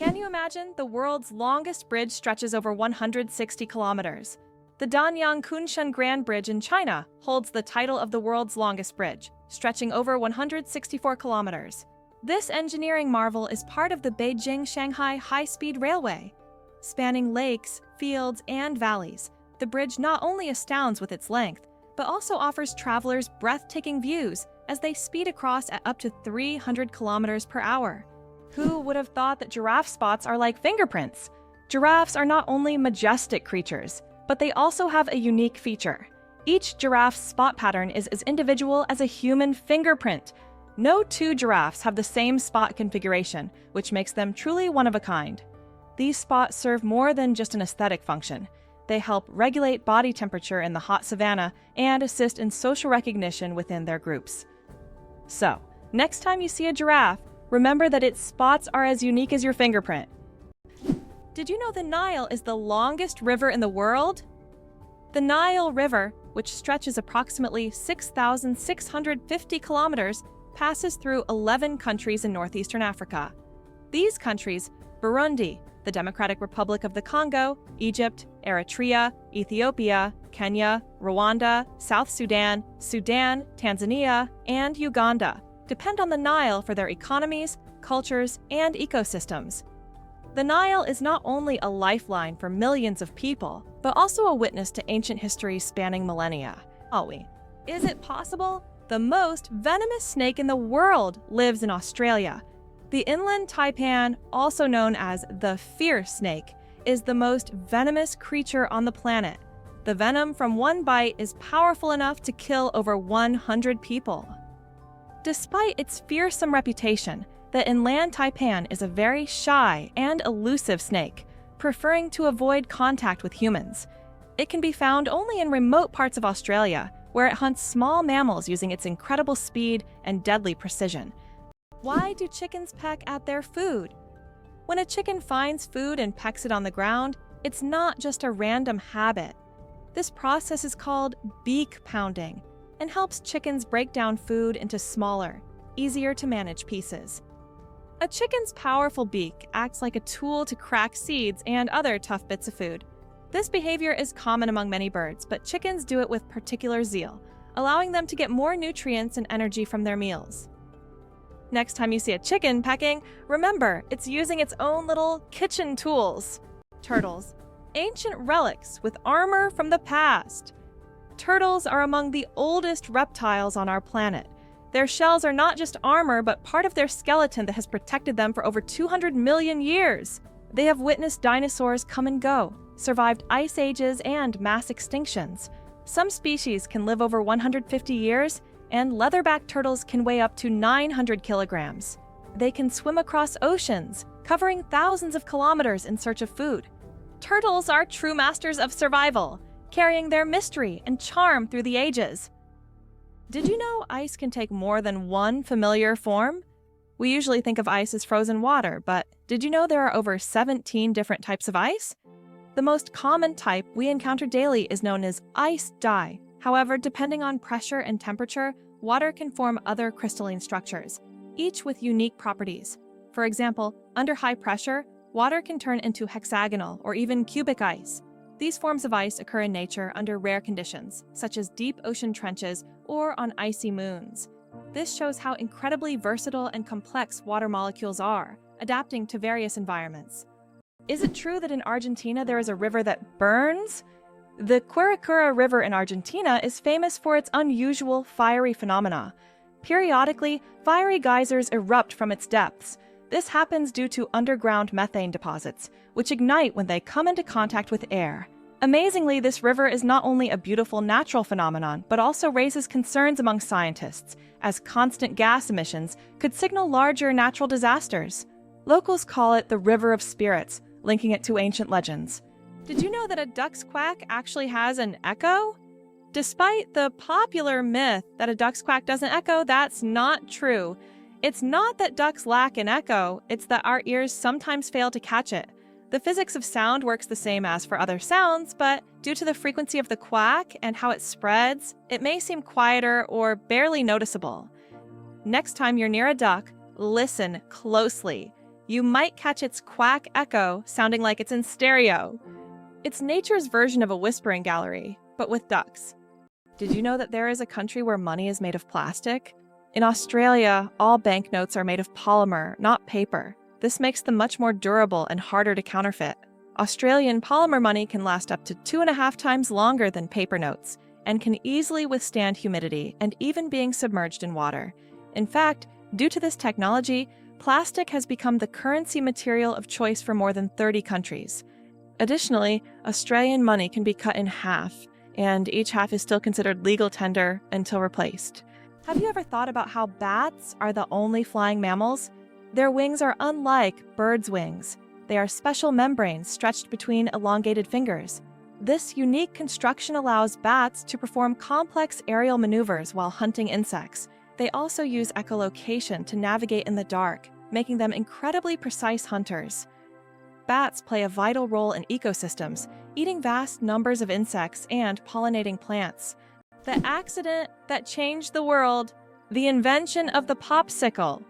Can you imagine? The world's longest bridge stretches over 160 kilometers. The Danyang Kunshan Grand Bridge in China holds the title of the world's longest bridge, stretching over 164 kilometers. This engineering marvel is part of the Beijing-Shanghai high-speed railway. Spanning lakes, fields, and valleys, the bridge not only astounds with its length, but also offers travelers breathtaking views as they speed across at up to 300 kilometers per hour. Who would have thought that giraffe spots are like fingerprints? Giraffes are not only majestic creatures, but they also have a unique feature. Each giraffe's spot pattern is as individual as a human fingerprint. No two giraffes have the same spot configuration, which makes them truly one of a kind. These spots serve more than just an aesthetic function. They help regulate body temperature in the hot savanna and assist in social recognition within their groups. So, next time you see a giraffe, remember that its spots are as unique as your fingerprint. Did you know the Nile is the longest river in the world? The Nile River, which stretches approximately 6,650 kilometers, passes through 11 countries in northeastern Africa. These countries, Burundi, the Democratic Republic of the Congo, Egypt, Eritrea, Ethiopia, Kenya, Rwanda, South Sudan, Sudan, Tanzania, and Uganda, depend on the Nile for their economies, cultures, and ecosystems. The Nile is not only a lifeline for millions of people, but also a witness to ancient history spanning millennia. Is it possible? The most venomous snake in the world lives in Australia. The inland taipan, also known as the fierce snake, is the most venomous creature on the planet. The venom from one bite is powerful enough to kill over 100 people. Despite its fearsome reputation, the inland taipan is a very shy and elusive snake, preferring to avoid contact with humans. It can be found only in remote parts of Australia, where it hunts small mammals using its incredible speed and deadly precision. Why do chickens peck at their food? When a chicken finds food and pecks it on the ground, it's not just a random habit. This process is called beak pounding and helps chickens break down food into smaller, easier to manage pieces. A chicken's powerful beak acts like a tool to crack seeds and other tough bits of food. This behavior is common among many birds, but chickens do it with particular zeal, allowing them to get more nutrients and energy from their meals. Next time you see a chicken pecking, remember, it's using its own little kitchen tools. Turtles, ancient relics with armor from the past. Turtles are among the oldest reptiles on our planet. Their shells are not just armor, but part of their skeleton that has protected them for over 200 million years. They have witnessed dinosaurs come and go, survived ice ages and mass extinctions. Some species can live over 150 years, and leatherback turtles can weigh up to 900 kilograms. They can swim across oceans, covering thousands of kilometers in search of food. Turtles are true masters of survival, carrying their mystery and charm through the ages. Did you know ice can take more than one familiar form? We usually think of ice as frozen water, but did you know there are over 17 different types of ice? The most common type we encounter daily is known as ice dye. However, depending on pressure and temperature, water can form other crystalline structures, each with unique properties. For example, under high pressure, water can turn into hexagonal or even cubic ice. These forms of ice occur in nature under rare conditions, such as deep ocean trenches or on icy moons. This shows how incredibly versatile and complex water molecules are, adapting to various environments. Is it true that in Argentina there is a river that burns? The Quiricura River in Argentina is famous for its unusual fiery phenomena. Periodically, fiery geysers erupt from its depths. This happens due to underground methane deposits, which ignite when they come into contact with air. Amazingly, this river is not only a beautiful natural phenomenon, but also raises concerns among scientists, as constant gas emissions could signal larger natural disasters. Locals call it the River of Spirits, linking it to ancient legends. Did you know that a duck's quack actually has an echo? Despite the popular myth that a duck's quack doesn't echo, that's not true. It's not that ducks lack an echo, it's that our ears sometimes fail to catch it. The physics of sound works the same as for other sounds, but due to the frequency of the quack and how it spreads, it may seem quieter or barely noticeable. Next time you're near a duck, listen closely. You might catch its quack echo sounding like it's in stereo. It's nature's version of a whispering gallery, but with ducks. Did you know that there is a country where money is made of plastic? In Australia, all banknotes are made of polymer, not paper. This makes them much more durable and harder to counterfeit. Australian polymer money can last up to 2.5 times longer than paper notes and can easily withstand humidity and even being submerged in water. In fact, due to this technology, plastic has become the currency material of choice for more than 30 countries. Additionally, Australian money can be cut in half, and each half is still considered legal tender until replaced. Have you ever thought about how bats are the only flying mammals? Their wings are unlike birds' wings. They are special membranes stretched between elongated fingers. This unique construction allows bats to perform complex aerial maneuvers while hunting insects. They also use echolocation to navigate in the dark, making them incredibly precise hunters. Bats play a vital role in ecosystems, eating vast numbers of insects and pollinating plants. The accident that changed the world, the invention of the popsicle.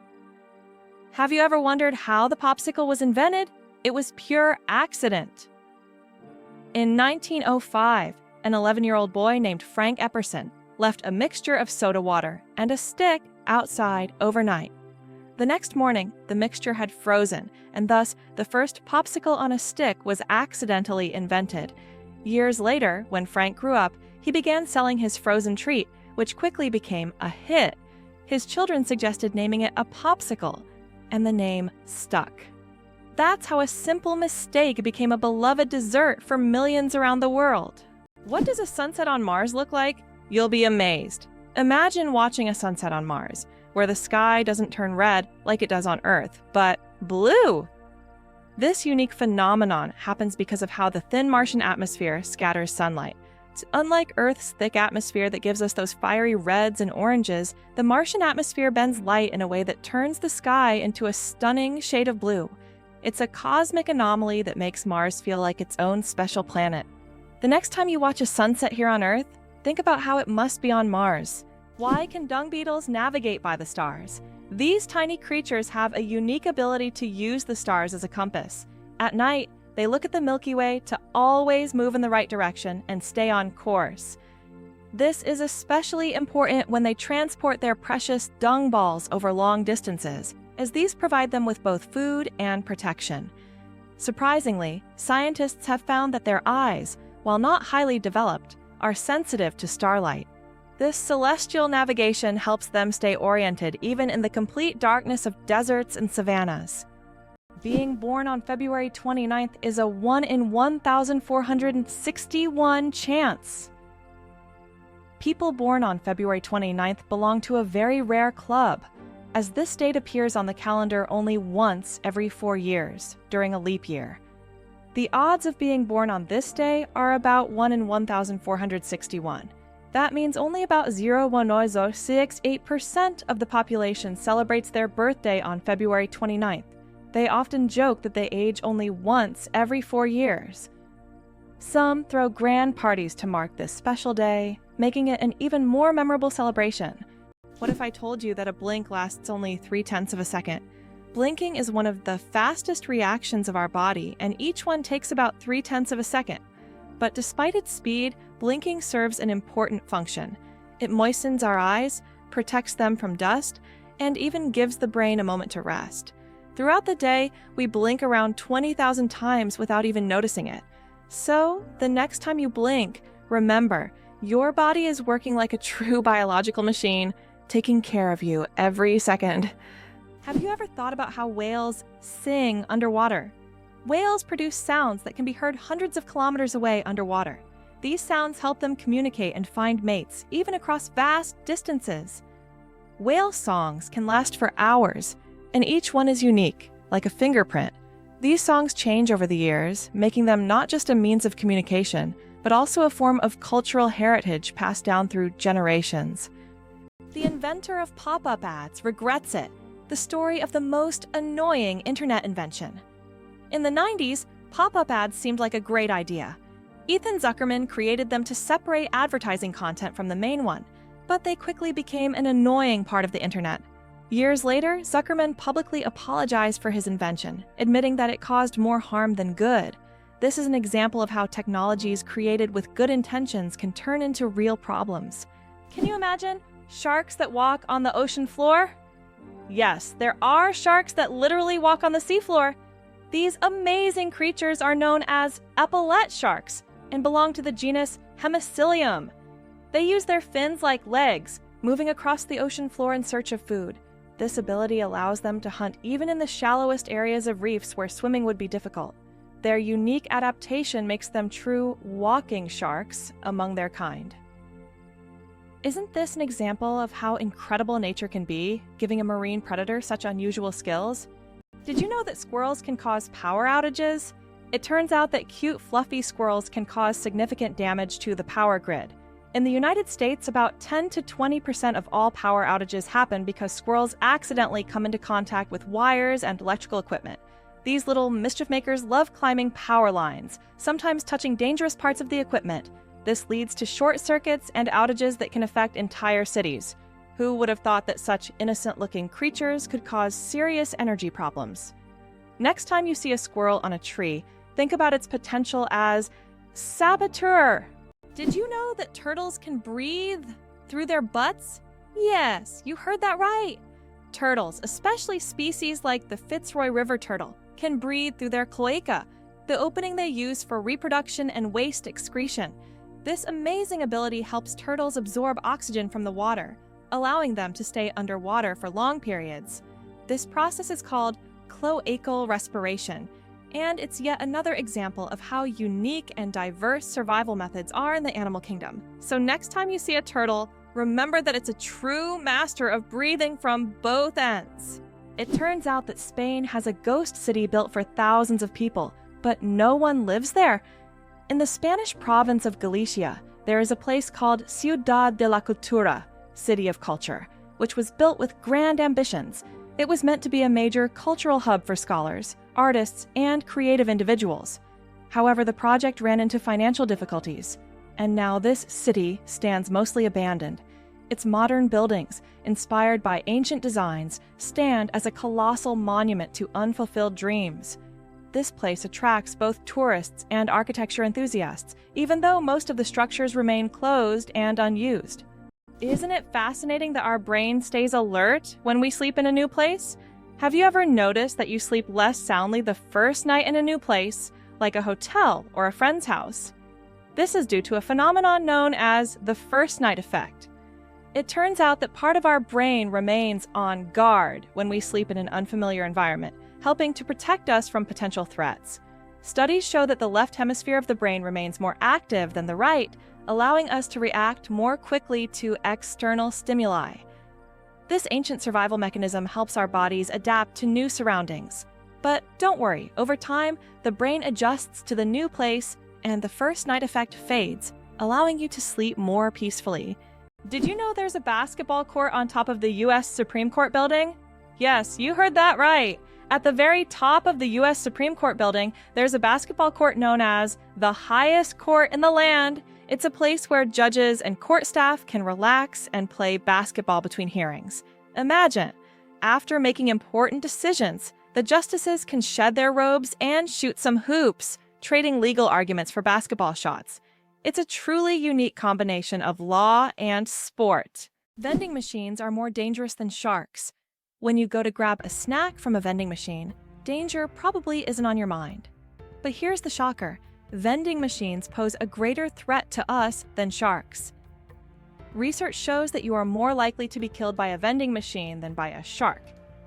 Have you ever wondered how the popsicle was invented? It was pure accident. In 1905, an 11-year-old boy named Frank Epperson left a mixture of soda water and a stick outside overnight. The next morning, the mixture had frozen, and thus the first popsicle on a stick was accidentally invented. Years later, when Frank grew up, he began selling his frozen treat, which quickly became a hit. His children suggested naming it a popsicle, and the name stuck. That's how a simple mistake became a beloved dessert for millions around the world. What does a sunset on Mars look like? You'll be amazed. Imagine watching a sunset on Mars, where the sky doesn't turn red like it does on Earth, but blue. This unique phenomenon happens because of how the thin Martian atmosphere scatters sunlight. Unlike Earth's thick atmosphere that gives us those fiery reds and oranges, the Martian atmosphere bends light in a way that turns the sky into a stunning shade of blue. It's a cosmic anomaly that makes Mars feel like its own special planet. The next time you watch a sunset here on Earth, think about how it must be on Mars. Why can dung beetles navigate by the stars? These tiny creatures have a unique ability to use the stars as a compass. At night, they look at the Milky Way to always move in the right direction and stay on course. This is especially important when they transport their precious dung balls over long distances, as these provide them with both food and protection. Surprisingly, scientists have found that their eyes, while not highly developed, are sensitive to starlight. This celestial navigation helps them stay oriented even in the complete darkness of deserts and savannas. Being born on February 29th is a 1 in 1,461 chance. People born on February 29th belong to a very rare club, as this date appears on the calendar only once every 4 years, during a leap year. The odds of being born on this day are about 1 in 1,461. That means only about 0.068% of the population celebrates their birthday on February 29th. They often joke that they age only once every 4 years. Some throw grand parties to mark this special day, making it an even more memorable celebration. What if I told you that a blink lasts only 0.3 of a second? Blinking is one of the fastest reactions of our body, and each one takes about 0.3 of a second. But despite its speed, blinking serves an important function. It moistens our eyes, protects them from dust, and even gives the brain a moment to rest. Throughout the day, we blink around 20,000 times without even noticing it. So, the next time you blink, remember, your body is working like a true biological machine, taking care of you every second. Have you ever thought about how whales sing underwater? Whales produce sounds that can be heard hundreds of kilometers away underwater. These sounds help them communicate and find mates, even across vast distances. Whale songs can last for hours, and each one is unique, like a fingerprint. These songs change over the years, making them not just a means of communication, but also a form of cultural heritage passed down through generations. The inventor of pop-up ads regrets it, the story of the most annoying internet invention. In the 90s, pop-up ads seemed like a great idea. Ethan Zuckerman created them to separate advertising content from the main one, but they quickly became an annoying part of the internet. Years later, Zuckerman publicly apologized for his invention, admitting that it caused more harm than good. This is an example of how technologies created with good intentions can turn into real problems. Can you imagine sharks that walk on the ocean floor? Yes, there are sharks that literally walk on the seafloor. These amazing creatures are known as epaulette sharks and belong to the genus Hemicillium. They use their fins like legs, moving across the ocean floor in search of food. This ability allows them to hunt even in the shallowest areas of reefs where swimming would be difficult. Their unique adaptation makes them true walking sharks among their kind. Isn't this an example of how incredible nature can be, giving a marine predator such unusual skills? Did you know that squirrels can cause power outages? It turns out that cute, fluffy squirrels can cause significant damage to the power grid. In the United States, about 10 to 20% of all power outages happen because squirrels accidentally come into contact with wires and electrical equipment. These little mischief makers love climbing power lines, sometimes touching dangerous parts of the equipment. This leads to short circuits and outages that can affect entire cities. Who would have thought that such innocent-looking creatures could cause serious energy problems? Next time you see a squirrel on a tree, think about its potential as saboteur. Did you know that turtles can breathe through their butts? Yes, you heard that right. Turtles, especially species like the Fitzroy River turtle, can breathe through their cloaca, the opening they use for reproduction and waste excretion. This amazing ability helps turtles absorb oxygen from the water, allowing them to stay underwater for long periods. This process is called cloacal respiration, and it's yet another example of how unique and diverse survival methods are in the animal kingdom. So next time you see a turtle, remember that it's a true master of breathing from both ends. It turns out that Spain has a ghost city built for thousands of people, but no one lives there. In the Spanish province of Galicia, there is a place called Ciudad de la Cultura, City of Culture, which was built with grand ambitions. It was meant to be a major cultural hub for scholars, artists, and creative individuals. However, the project ran into financial difficulties, and now this city stands mostly abandoned. Its modern buildings, inspired by ancient designs, stand as a colossal monument to unfulfilled dreams. This place attracts both tourists and architecture enthusiasts, even though most of the structures remain closed and unused. Isn't it fascinating that our brain stays alert when we sleep in a new place? Have you ever noticed that you sleep less soundly the first night in a new place, like a hotel or a friend's house? This is due to a phenomenon known as the first night effect. It turns out that part of our brain remains on guard when we sleep in an unfamiliar environment, helping to protect us from potential threats. Studies show that the left hemisphere of the brain remains more active than the right, allowing us to react more quickly to external stimuli. This ancient survival mechanism helps our bodies adapt to new surroundings. But don't worry, over time, the brain adjusts to the new place and the first night effect fades, allowing you to sleep more peacefully. Did you know there's a basketball court on top of the U.S. Supreme Court building? Yes, you heard that right. At the very top of the U.S. Supreme Court building, there's a basketball court known as the highest court in the land. It's a place where judges and court staff can relax and play basketball between hearings. Imagine, after making important decisions, the justices can shed their robes and shoot some hoops, trading legal arguments for basketball shots. It's a truly unique combination of law and sport. Vending machines are more dangerous than sharks. When you go to grab a snack from a vending machine, danger probably isn't on your mind. But here's the shocker. Vending machines pose a greater threat to us than sharks. Research shows that you are more likely to be killed by a vending machine than by a shark.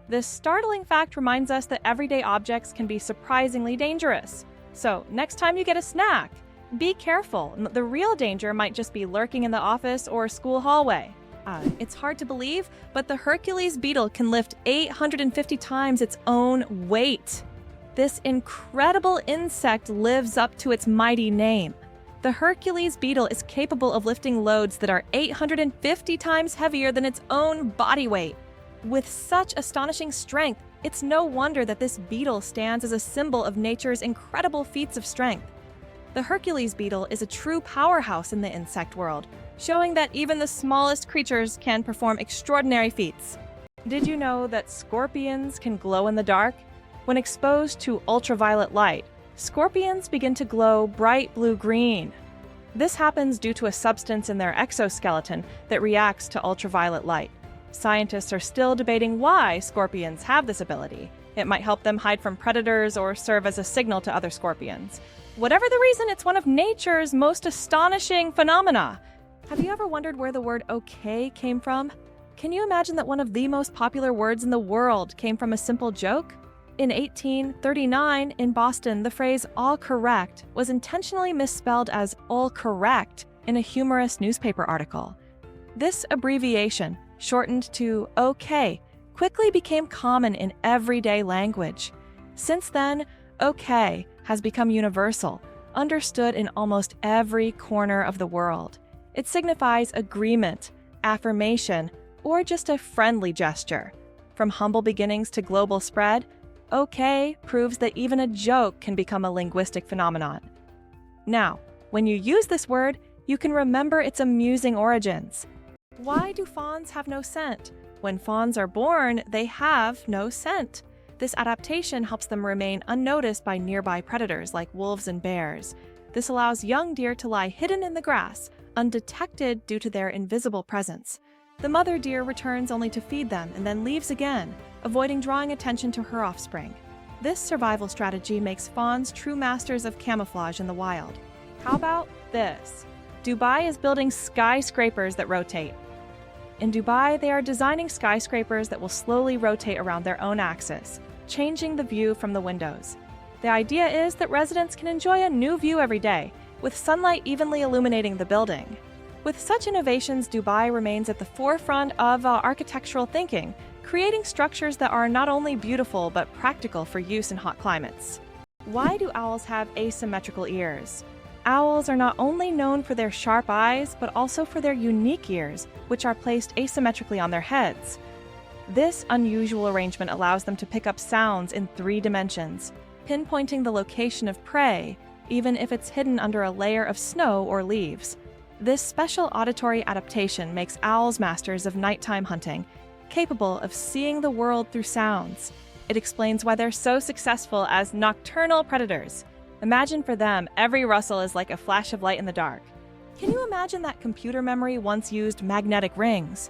This startling fact reminds us that everyday objects can be surprisingly dangerous. So, next time you get a snack, be careful. The real danger might just be lurking in the office or school hallway. It's hard to believe, but the Hercules beetle can lift 850 times its own weight. This incredible insect lives up to its mighty name. The Hercules beetle is capable of lifting loads that are 850 times heavier than its own body weight. With such astonishing strength, it's no wonder that this beetle stands as a symbol of nature's incredible feats of strength. The Hercules beetle is a true powerhouse in the insect world, showing that even the smallest creatures can perform extraordinary feats. Did you know that scorpions can glow in the dark? When exposed to ultraviolet light, scorpions begin to glow bright blue-green. This happens due to a substance in their exoskeleton that reacts to ultraviolet light. Scientists are still debating why scorpions have this ability. It might help them hide from predators or serve as a signal to other scorpions. Whatever the reason, it's one of nature's most astonishing phenomena. Have you ever wondered where the word okay came from? Can you imagine that one of the most popular words in the world came from a simple joke? In 1839, in Boston, the phrase all correct was intentionally misspelled as all correct in a humorous newspaper article. This abbreviation, shortened to OK, quickly became common in everyday language. Since then, OK has become universal, understood in almost every corner of the world. It signifies agreement, affirmation, or just a friendly gesture. From humble beginnings to global spread, OK proves that even a joke can become a linguistic phenomenon. Now, when you use this word, you can remember its amusing origins. Why do fawns have no scent? When fawns are born, they have no scent. This adaptation helps them remain unnoticed by nearby predators like wolves and bears. This allows young deer to lie hidden in the grass, undetected due to their invisible presence. The mother deer returns only to feed them and then leaves again, avoiding drawing attention to her offspring. This survival strategy makes fawns true masters of camouflage in the wild. How about this? Dubai is building skyscrapers that rotate. In Dubai, they are designing skyscrapers that will slowly rotate around their own axis, changing the view from the windows. The idea is that residents can enjoy a new view every day, with sunlight evenly illuminating the building. With such innovations, Dubai remains at the forefront of architectural thinking, creating structures that are not only beautiful but practical for use in hot climates. Why do owls have asymmetrical ears? Owls are not only known for their sharp eyes, but also for their unique ears, which are placed asymmetrically on their heads. This unusual arrangement allows them to pick up sounds in 3 dimensions, pinpointing the location of prey, even if it's hidden under a layer of snow or leaves. This special auditory adaptation makes owls masters of nighttime hunting, capable of seeing the world through sounds. It explains why they're so successful as nocturnal predators. Imagine for them, every rustle is like a flash of light in the dark. Can you imagine that computer memory once used magnetic rings?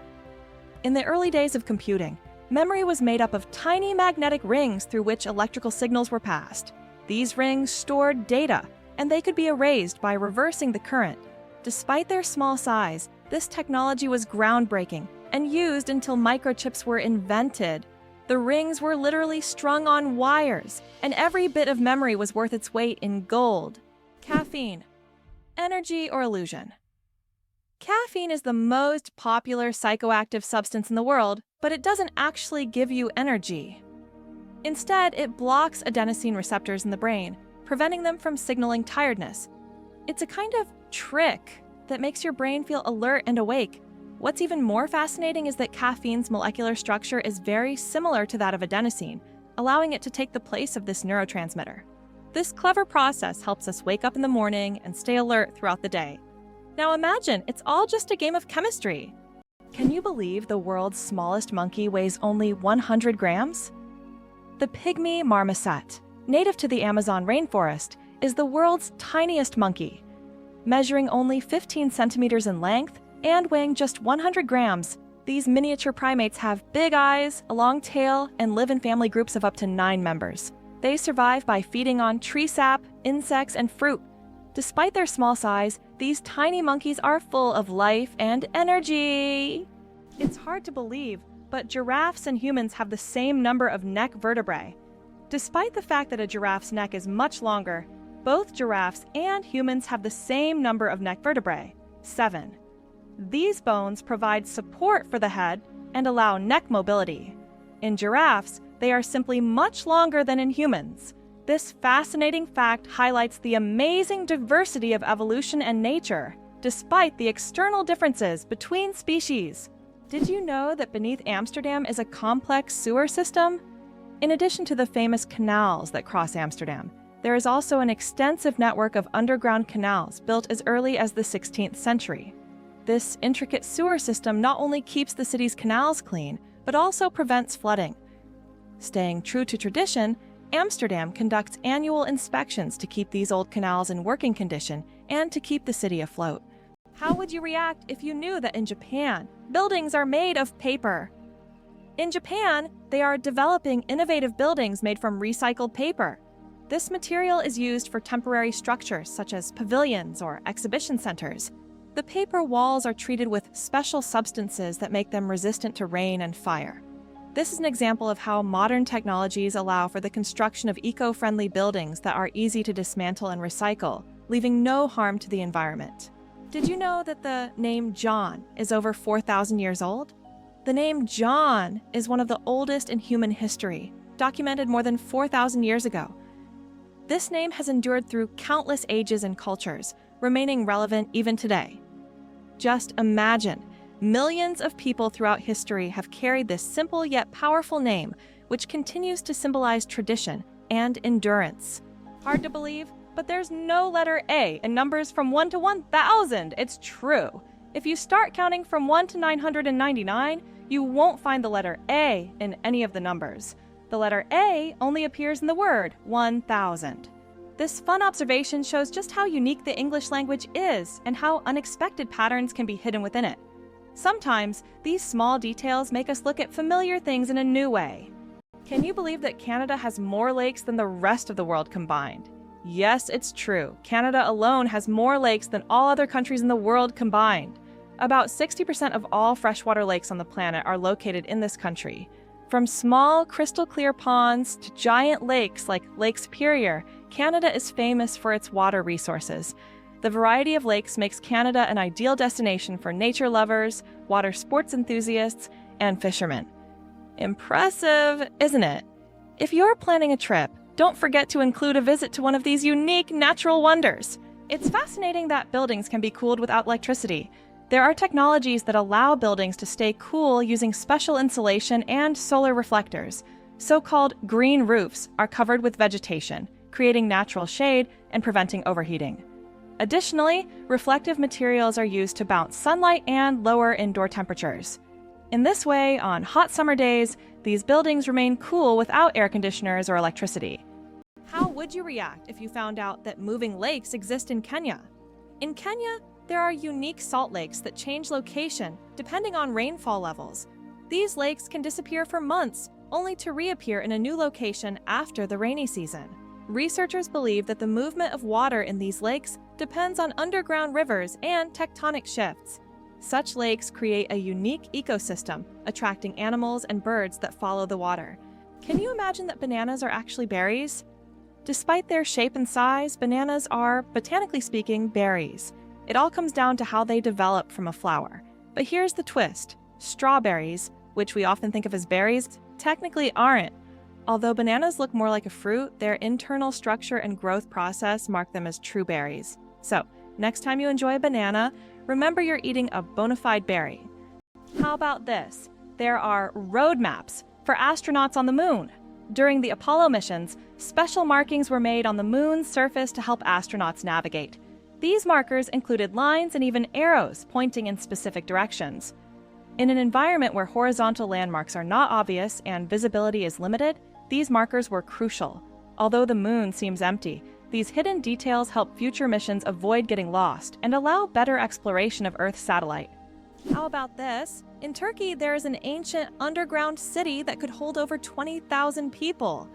In the early days of computing, memory was made up of tiny magnetic rings through which electrical signals were passed. These rings stored data, and they could be erased by reversing the current. Despite their small size, this technology was groundbreaking and used until microchips were invented. The rings were literally strung on wires, and every bit of memory was worth its weight in gold. Caffeine. Energy or illusion? Caffeine is the most popular psychoactive substance in the world, but it doesn't actually give you energy. Instead, it blocks adenosine receptors in the brain, preventing them from signaling tiredness. It's a kind of trick that makes your brain feel alert and awake. What's even more fascinating is that caffeine's molecular structure is very similar to that of adenosine, allowing it to take the place of this neurotransmitter. This clever process helps us wake up in the morning and stay alert throughout the day. Now imagine, it's all just a game of chemistry. Can you believe the world's smallest monkey weighs only 100 grams? The pygmy marmoset, native to the Amazon rainforest, is the world's tiniest monkey. Measuring only 15 centimeters in length and weighing just 100 grams, these miniature primates have big eyes, a long tail, and live in family groups of up to 9 members. They survive by feeding on tree sap, insects, and fruit. Despite their small size, these tiny monkeys are full of life and energy. It's hard to believe, but giraffes and humans have the same number of neck vertebrae. Despite the fact that a giraffe's neck is much longer, both giraffes and humans have the same number of neck vertebrae, 7. These bones provide support for the head and allow neck mobility. In giraffes, they are simply much longer than in humans. This fascinating fact highlights the amazing diversity of evolution and nature, despite the external differences between species. Did you know that beneath Amsterdam is a complex sewer system? In addition to the famous canals that cross Amsterdam, there is also an extensive network of underground canals built as early as the 16th century. This intricate sewer system not only keeps the city's canals clean, but also prevents flooding. Staying true to tradition, Amsterdam conducts annual inspections to keep these old canals in working condition and to keep the city afloat. How would you react if you knew that in Japan, buildings are made of paper? In Japan, they are developing innovative buildings made from recycled paper. This material is used for temporary structures such as pavilions or exhibition centers. The paper walls are treated with special substances that make them resistant to rain and fire. This is an example of how modern technologies allow for the construction of eco-friendly buildings that are easy to dismantle and recycle, leaving no harm to the environment. Did you know that the name John is over 4,000 years old? The name John is one of the oldest in human history, documented more than 4,000 years ago. This name has endured through countless ages and cultures, remaining relevant even today. Just imagine, millions of people throughout history have carried this simple yet powerful name, which continues to symbolize tradition and endurance. Hard to believe, but there's no letter A in numbers from 1 to 1,000. It's true. If you start counting from 1 to 999, you won't find the letter A in any of the numbers. The letter A only appears in the word 1,000. This fun observation shows just how unique the English language is and how unexpected patterns can be hidden within it. Sometimes, these small details make us look at familiar things in a new way. Can you believe that Canada has more lakes than the rest of the world combined? Yes, it's true. Canada alone has more lakes than all other countries in the world combined. About 60% of all freshwater lakes on the planet are located in this country. From small, crystal-clear ponds to giant lakes like Lake Superior, Canada is famous for its water resources. The variety of lakes makes Canada an ideal destination for nature lovers, water sports enthusiasts, and fishermen. Impressive, isn't it? If you're planning a trip, don't forget to include a visit to one of these unique natural wonders. It's fascinating that buildings can be cooled without electricity. There are technologies that allow buildings to stay cool using special insulation and solar reflectors. So-called green roofs are covered with vegetation, creating natural shade and preventing overheating. Additionally, reflective materials are used to bounce sunlight and lower indoor temperatures. In this way, on hot summer days, these buildings remain cool without air conditioners or electricity. How would you react if you found out that moving lakes exist in Kenya? In Kenya, there are unique salt lakes that change location depending on rainfall levels. These lakes can disappear for months, only to reappear in a new location after the rainy season. Researchers believe that the movement of water in these lakes depends on underground rivers and tectonic shifts. Such lakes create a unique ecosystem, attracting animals and birds that follow the water. Can you imagine that bananas are actually berries? Despite their shape and size, bananas are, botanically speaking, berries. It all comes down to how they develop from a flower. But here's the twist. Strawberries, which we often think of as berries, technically aren't. Although bananas look more like a fruit, their internal structure and growth process mark them as true berries. So, next time you enjoy a banana, remember you're eating a bona fide berry. How about this? There are road maps for astronauts on the moon. During the Apollo missions, special markings were made on the moon's surface to help astronauts navigate. These markers included lines and even arrows pointing in specific directions. In an environment where horizontal landmarks are not obvious and visibility is limited, these markers were crucial. Although the moon seems empty, these hidden details help future missions avoid getting lost and allow better exploration of Earth's satellite. How about this? In Turkey, there is an ancient underground city that could hold over 20,000 people.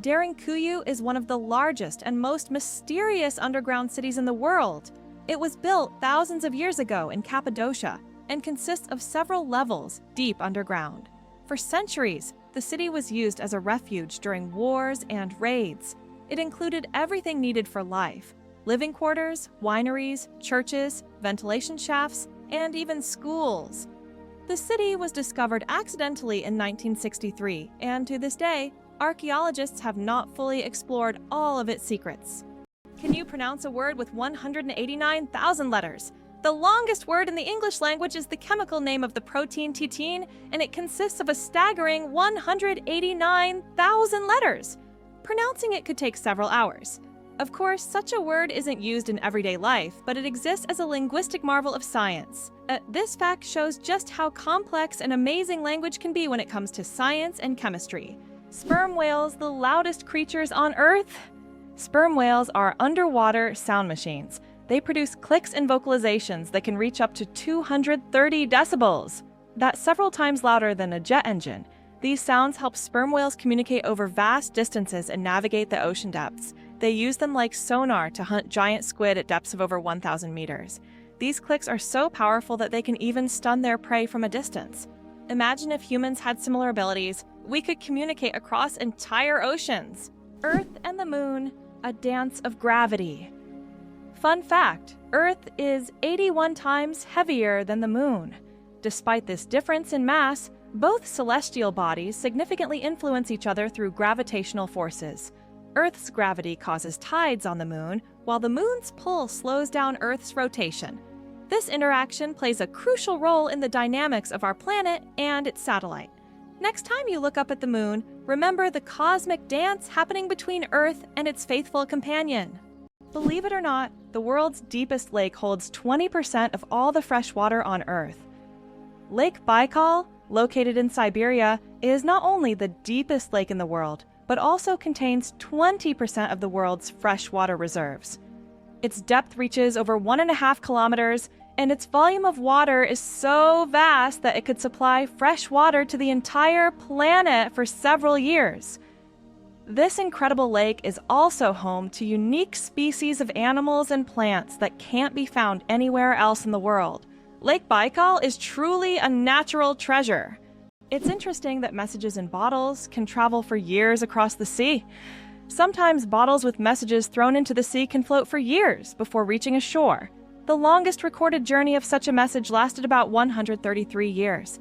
Derinkuyu is one of the largest and most mysterious underground cities in the world. It was built thousands of years ago in Cappadocia and consists of several levels deep underground. For centuries, the city was used as a refuge during wars and raids. It included everything needed for life: living quarters, wineries, churches, ventilation shafts, and even schools. The city was discovered accidentally in 1963, and to this day, archaeologists have not fully explored all of its secrets. Can you pronounce a word with 189,000 letters? The longest word in the English language is the chemical name of the protein titin, and it consists of a staggering 189,000 letters. Pronouncing it could take several hours. Of course, such a word isn't used in everyday life, but it exists as a linguistic marvel of science. This fact shows just how complex and amazing language can be when it comes to science and chemistry. Sperm whales, the loudest creatures on Earth? Sperm whales are underwater sound machines. They produce clicks and vocalizations that can reach up to 230 decibels. That's several times louder than a jet engine. These sounds help sperm whales communicate over vast distances and navigate the ocean depths. They use them like sonar to hunt giant squid at depths of over 1,000 meters. These clicks are so powerful that they can even stun their prey from a distance. Imagine if humans had similar abilities. We could communicate across entire oceans. Earth and the Moon, a dance of gravity. Fun fact, Earth is 81 times heavier than the Moon. Despite this difference in mass, both celestial bodies significantly influence each other through gravitational forces. Earth's gravity causes tides on the Moon, while the Moon's pull slows down Earth's rotation. This interaction plays a crucial role in the dynamics of our planet and its satellite. Next time you look up at the Moon, remember the cosmic dance happening between Earth and its faithful companion. Believe it or not, the world's deepest lake holds 20% of all the fresh water on Earth. Lake Baikal, located in Siberia, is not only the deepest lake in the world, but also contains 20% of the world's freshwater reserves. Its depth reaches over 1.5 kilometers, and its volume of water is so vast that it could supply fresh water to the entire planet for several years. This incredible lake is also home to unique species of animals and plants that can't be found anywhere else in the world. Lake Baikal is truly a natural treasure. It's interesting that messages in bottles can travel for years across the sea. Sometimes bottles with messages thrown into the sea can float for years before reaching a shore. The longest recorded journey of such a message lasted about 133 years.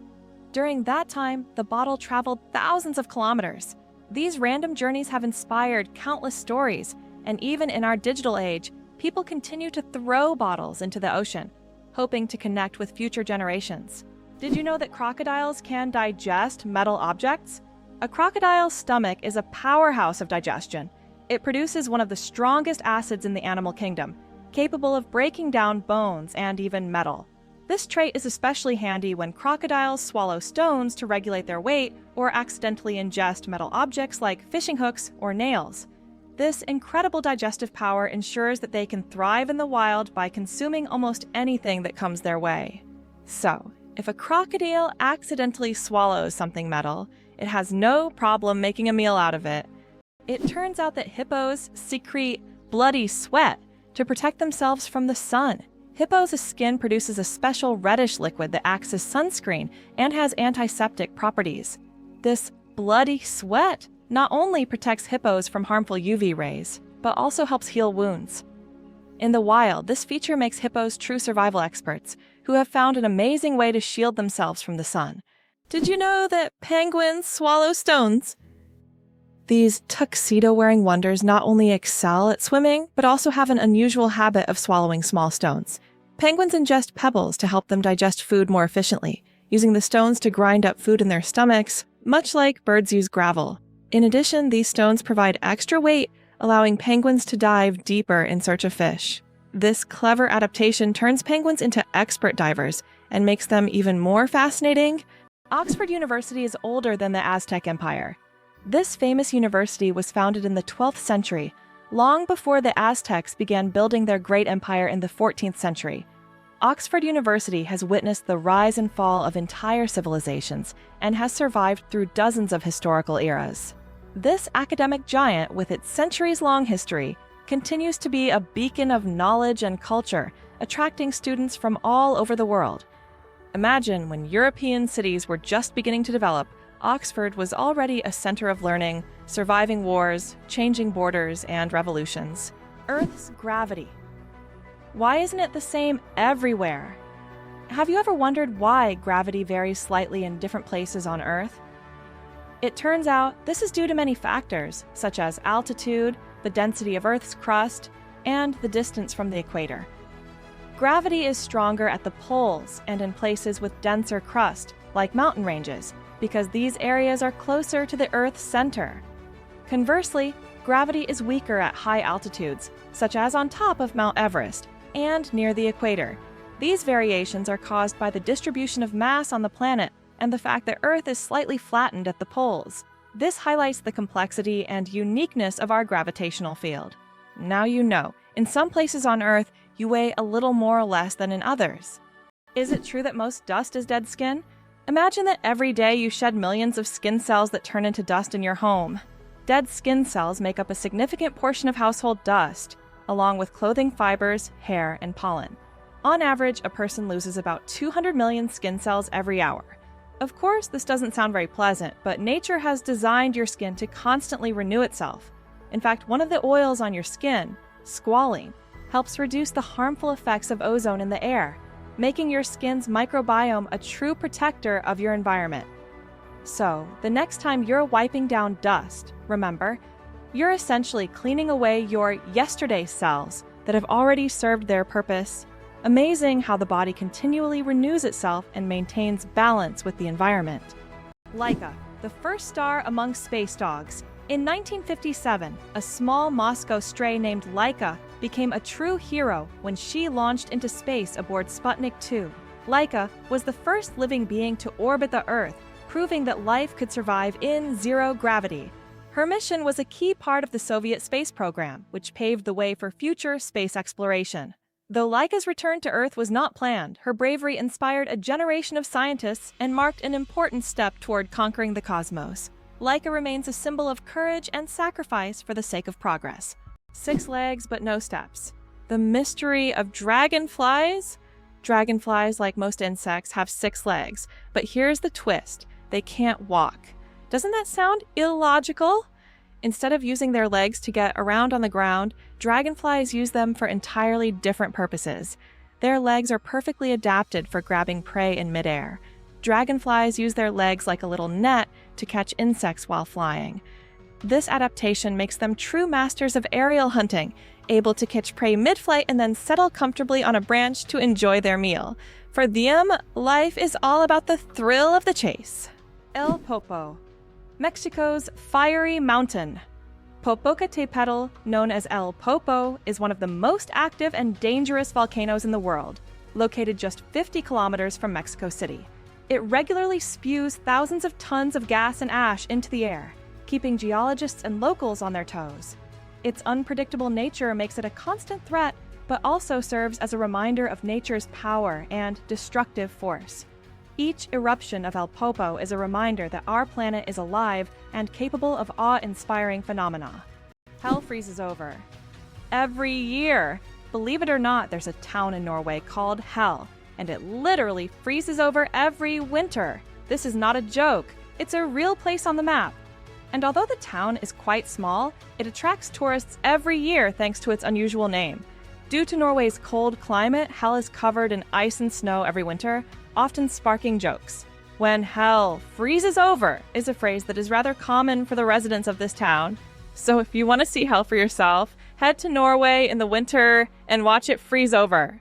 During that time, the bottle traveled thousands of kilometers. These random journeys have inspired countless stories, and even in our digital age, people continue to throw bottles into the ocean, hoping to connect with future generations. Did you know that crocodiles can digest metal objects? A crocodile's stomach is a powerhouse of digestion. It produces one of the strongest acids in the animal kingdom, capable of breaking down bones and even metal. This trait is especially handy when crocodiles swallow stones to regulate their weight or accidentally ingest metal objects like fishing hooks or nails. This incredible digestive power ensures that they can thrive in the wild by consuming almost anything that comes their way. So, if a crocodile accidentally swallows something metal, it has no problem making a meal out of it. It turns out that hippos secrete bloody sweat to protect themselves from the sun. Hippos' skin produces a special reddish liquid that acts as sunscreen and has antiseptic properties. This bloody sweat not only protects hippos from harmful UV rays, but also helps heal wounds. In the wild, this feature makes hippos true survival experts who have found an amazing way to shield themselves from the sun. Did you know that penguins swallow stones? These tuxedo-wearing wonders not only excel at swimming, but also have an unusual habit of swallowing small stones. Penguins ingest pebbles to help them digest food more efficiently, using the stones to grind up food in their stomachs, much like birds use gravel. In addition, these stones provide extra weight, allowing penguins to dive deeper in search of fish. This clever adaptation turns penguins into expert divers and makes them even more fascinating. Oxford University is older than the Aztec Empire. This famous university was founded in the 12th century, long before the Aztecs began building their great empire in the 14th century. Oxford University has witnessed the rise and fall of entire civilizations and has survived through dozens of historical eras. This academic giant, with its centuries-long history, continues to be a beacon of knowledge and culture, attracting students from all over the world. Imagine when European cities were just beginning to develop, Oxford was already a center of learning, surviving wars, changing borders, and revolutions. Earth's gravity. Why isn't it the same everywhere? Have you ever wondered why gravity varies slightly in different places on Earth? It turns out this is due to many factors, such as altitude, the density of Earth's crust, and the distance from the equator. Gravity is stronger at the poles and in places with denser crust, like mountain ranges, because these areas are closer to the Earth's center. Conversely, gravity is weaker at high altitudes, such as on top of Mount Everest and near the equator. These variations are caused by the distribution of mass on the planet and the fact that Earth is slightly flattened at the poles. This highlights the complexity and uniqueness of our gravitational field. Now you know, in some places on Earth, you weigh a little more or less than in others. Is it true that most dust is dead skin? Imagine that every day you shed millions of skin cells that turn into dust in your home. Dead skin cells make up a significant portion of household dust, along with clothing fibers, hair, and pollen. On average, a person loses about 200 million skin cells every hour. Of course, this doesn't sound very pleasant, but nature has designed your skin to constantly renew itself. In fact, one of the oils on your skin, squalene, helps reduce the harmful effects of ozone in the air, making your skin's microbiome a true protector of your environment. So, the next time you're wiping down dust, remember, you're essentially cleaning away your yesterday cells that have already served their purpose. Amazing how the body continually renews itself and maintains balance with the environment. Laika, the first star among space dogs. In 1957, a small Moscow stray named Laika became a true hero when she launched into space aboard Sputnik 2. Laika was the first living being to orbit the Earth, proving that life could survive in zero gravity. Her mission was a key part of the Soviet space program, which paved the way for future space exploration. Though Laika's return to Earth was not planned, her bravery inspired a generation of scientists and marked an important step toward conquering the cosmos. Laika remains a symbol of courage and sacrifice for the sake of progress. 6 legs but no steps. The mystery of dragonflies? Dragonflies, like most insects, have 6 legs, but here's the twist: they can't walk. Doesn't that sound illogical? Instead of using their legs to get around on the ground, dragonflies use them for entirely different purposes. Their legs are perfectly adapted for grabbing prey in midair. Dragonflies use their legs like a little net to catch insects while flying. This adaptation makes them true masters of aerial hunting, able to catch prey mid-flight and then settle comfortably on a branch to enjoy their meal. For them, life is all about the thrill of the chase. El Popo, Mexico's fiery mountain. Popocatépetl, known as El Popo, is one of the most active and dangerous volcanoes in the world, located just 50 kilometers from Mexico City. It regularly spews thousands of tons of gas and ash into the air, keeping geologists and locals on their toes. Its unpredictable nature makes it a constant threat, but also serves as a reminder of nature's power and destructive force. Each eruption of El Popo is a reminder that our planet is alive and capable of awe-inspiring phenomena. Hell freezes over. Every year! Believe it or not, there's a town in Norway called Hell, and it literally freezes over every winter. This is not a joke. It's a real place on the map. And although the town is quite small, it attracts tourists every year thanks to its unusual name. Due to Norway's cold climate, Hell is covered in ice and snow every winter, often sparking jokes. When hell freezes over is a phrase that is rather common for the residents of this town. So if you want to see hell for yourself, head to Norway in the winter and watch it freeze over.